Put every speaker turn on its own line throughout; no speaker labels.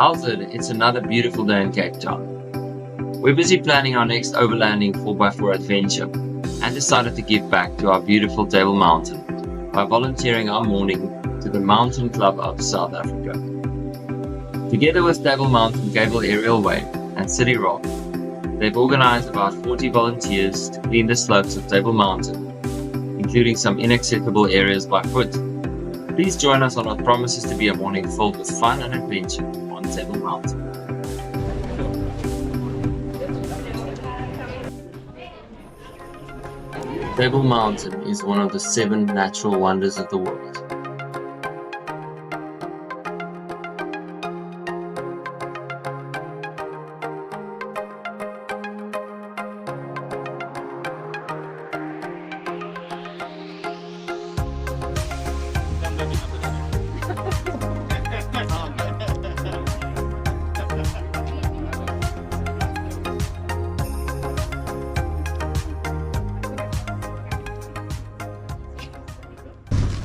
How's it? It's another beautiful day in Cape Town. We're busy planning our next overlanding 4x4 adventure and decided to give back to our beautiful Table Mountain by volunteering our morning to the Mountain Club of South Africa. Together with Table Mountain Aerial Cableway and City Rock, they've organized about 40 volunteers to clean the slopes of Table Mountain, including some inaccessible areas by foot. Please join us on what promises to be a morning filled with fun and adventure on Table Mountain. Table Mountain is one of the 7 natural wonders of the world.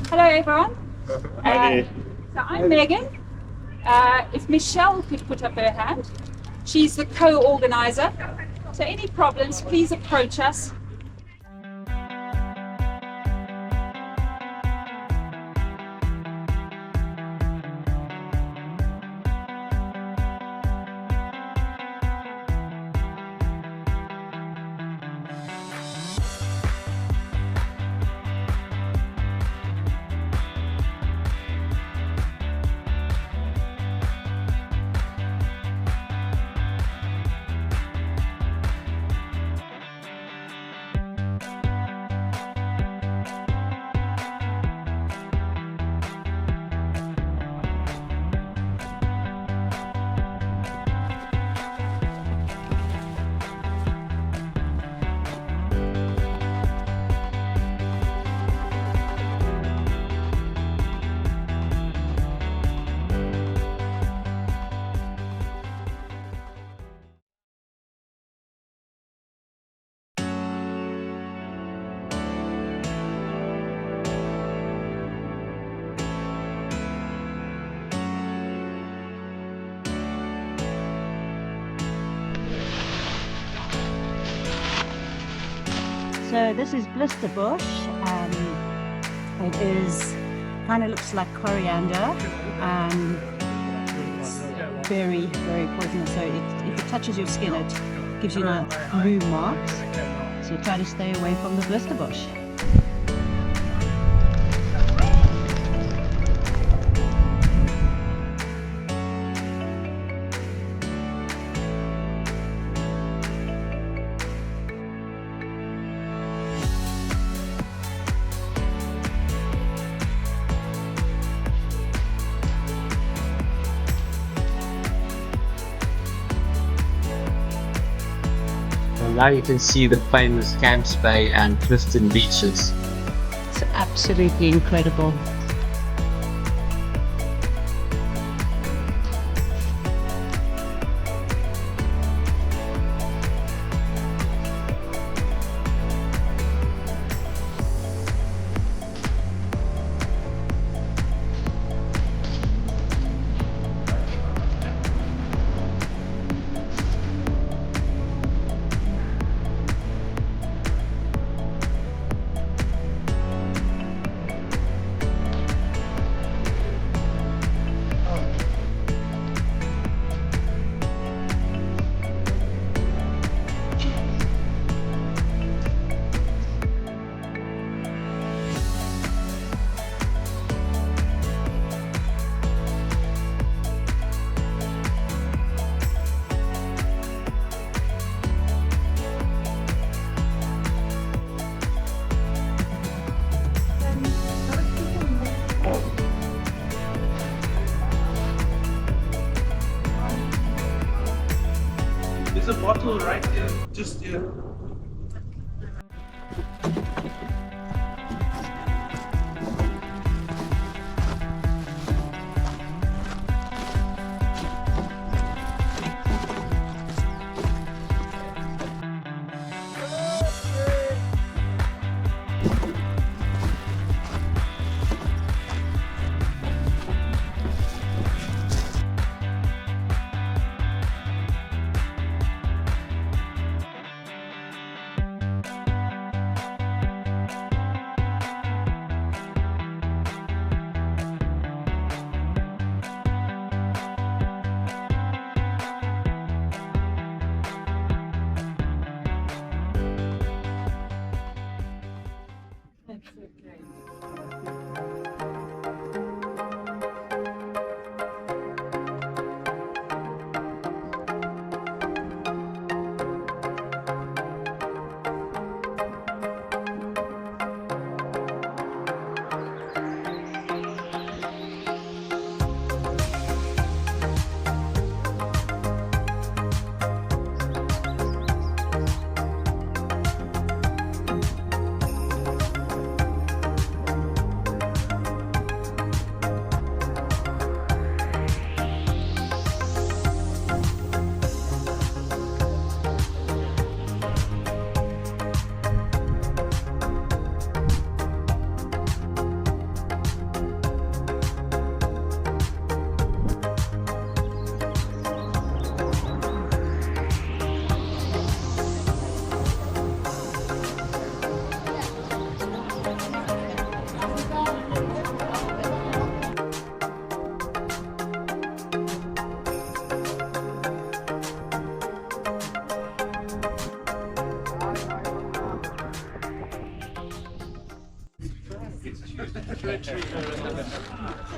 Hello everyone. So I'm Megan. If Michelle could put up her hand, she's the co-organizer. So any problems, please approach us.
So this is blister bush. It is kind of looks like coriander, and it's very, very poisonous. So if it touches your skin, it gives you blue marks. So try to stay away from the blister bush.
Now you can see the famous Camps Bay and Clifton beaches.
It's absolutely incredible.
There's a bottle right there, just here.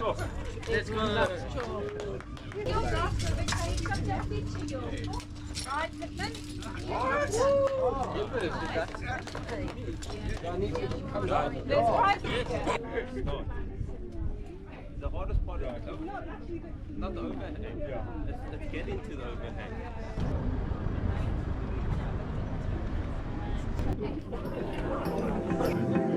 Sure. Let's go. The hardest part is not the overhang. It's getting to the overhang.